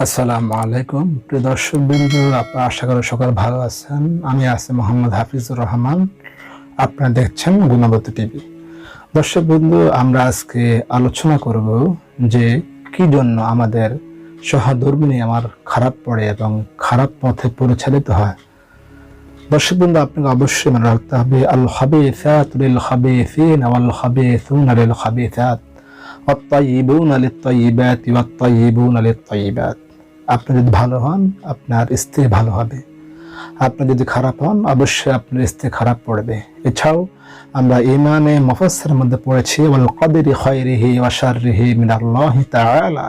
আসসালামু আলাইকুম প্রিয় দর্শক বিন্দু, আপনারা আশা করি সকাল ভালো আছেন। আমি আছি মোহাম্মদ হাফিজুর রহমান, আপনারা দেখছেন গুণবতী টিভি। দর্শক বিন্দু, আমরা আজকে আলোচনা করব যে কি জন্য আমাদের সহধর্মিণী আমার খারাপ পড়ে এবং খারাপ পথে পরিচালিত হয়। দর্শক বিন্দু, আপনাকে অবশ্যই মনে রাখতে হবে আল খাবিসাতু লিল খাবিসিন ওয়াল খাবিসুনা লিল খাবিসাত ওয়াত-তাইয়্যিবুনা লিত-তাইয়্যিবাতি ওয়াত-তাইয়্যিবুনা লিত-তাইয়্যিবাত। আপনি যদি ভালো হন, আপনার স্ত্রী ভালো হবে। আপনি যদি খারাপ হন, অবশ্যই আপনার স্ত্রী খারাপ পড়বে। এছাড়াও আমরা ঈমানে মুফাসসিরের মধ্যে পড়েছি ওয়াল কদরি খায়রিহি ওয়া শাররিহি মিনাল্লাহি তাআলা,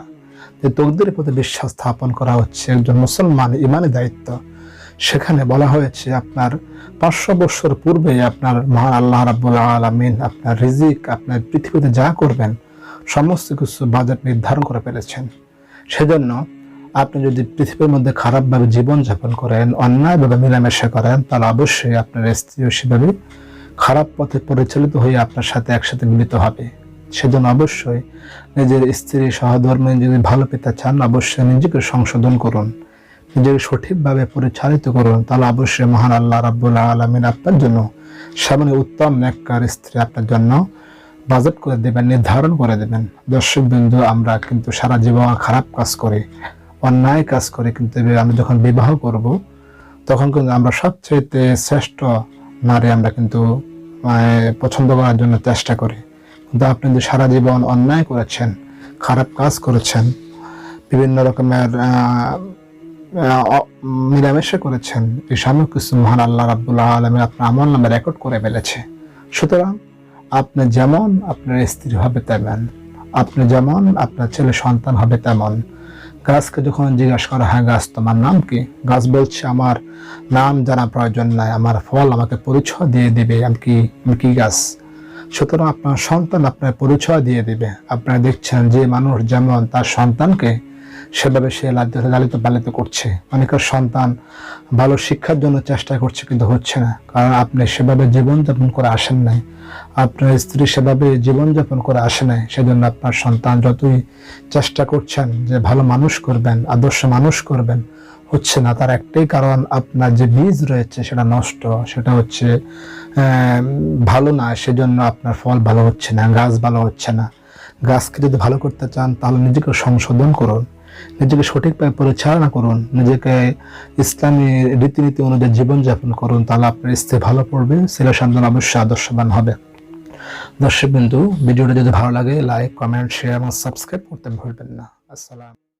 যে তকদিরের প্রতি বিশ্বাস স্থাপন করা হচ্ছে একজন মুসলমান ঈমানের দায়িত্ব। সেখানে বলা হয়েছে আপনার 500 বছর পূর্বে আপনার মহান আল্লাহ রাব্বুল আলামিন আপনার রিজিক, আপনার পৃথিবীতে যা করবেন সমস্ত কিছু বাজেট নির্ধারণ করে ফেলেছেন। সেজন্য আপনি যদি পৃথিবীর মধ্যে খারাপভাবে জীবনযাপন করেন, অন্যায়ভাবে মেলামেশা করেন, তাহলে অবশ্যই আপনার স্ত্রীও সেভাবে খারাপ পথে পরিচালিত হয়ে আপনার সাথে একসাথে মিলিত হবে। সেজন্য অবশ্যই নিজের স্ত্রী সহধর্মিণী যদি ভালো পেতে চান, অবশ্যই নিজেকে সংশোধন করুন, নিজেকে সঠিকভাবে পরিচালিত করুন। তাহলে অবশ্যই মহান আল্লাহ রাব্বুল আলামিন আপনার জন্য সামনে উত্তম নেককার স্ত্রী আপনার জন্য বাজেট করে দেবেন, নির্ধারণ করে দেবেন। দর্শক বিন্দু, আমরা কিন্তু সারা জীবন খারাপ কাজ করি, অন্যায় কাজ করি, কিন্তু আমরা যখন বিবাহ করব তখন কিন্তু আমরা সবচেয়ে শ্রেষ্ঠ নারী আমরা কিন্তু পছন্দ করার জন্য চেষ্টা করি। কিন্তু আপনি যদি সারা জীবন অন্যায় করেছেন, খারাপ কাজ করেছেন, বিভিন্ন রকমের মিলামেশা করেছেন, এই সময় কিছু মহান আল্লাহ রাব্বুল আলামিন আপনার আমল নামে রেকর্ড করে ফেলেছে। সুতরাং আপনি যেমন আপনার স্ত্রী হবে তেমন, আপনি যেমন আপনার ছেলে সন্তান হবে তেমন। গাছকে যখন জিজ্ঞাসা করা হয়, গাছ তোমার নাম কি? গাছ বলছে আমার নাম জানা প্রয়োজন নাই, আমার ফল আমাকে পরিচয় দিয়ে দিবে আমি কি গাছ। সুতরাং আপনার সন্তান আপনার পরিচয় দিয়ে দিবে। আপনারা দেখছেন যে মানুষ যেমন তার সন্তানকে সেভাবে সে লালিত পালিত করছে। অনেকের সন্তান ভালো শিক্ষার জন্য চেষ্টা করছে, কিন্তু হচ্ছে না, কারণ আপনি সেভাবে জীবনযাপন করে আসেন নাই, আপনার স্ত্রী সেভাবে জীবনযাপন করে আসে নাই। সেজন্য আপনার সন্তান যতই চেষ্টা করছেন যে ভালো মানুষ করবেন, আদর্শ মানুষ করবেন, হচ্ছে না। তার একটাই কারণ, আপনার যে বীজ রয়েছে সেটা নষ্ট, সেটা হচ্ছে ভালো না। সেজন্য আপনার ফল ভালো হচ্ছে না, গাছ ভালো হচ্ছে না। গাছকে যদি ভালো করতে চান, তাহলে নিজেকে সংশোধন করুন, নিজেকে সঠিকভাবে পরিচালনা করুন, নিজেকে ইসলামী রীতিনীতি অনুযায়ী জীবনযাপন করুন। তাহলে আপনার স্ত্রী ভালো পড়বে, ছেলে সন্তান অবশ্যই আদর্শবান হবে। দর্শক বিন্দু, ভিডিওটা যদি ভালো লাগে লাইক, কমেন্ট, শেয়ার এবং সাবস্ক্রাইব করতে ভুলবেন না। আসসালাম।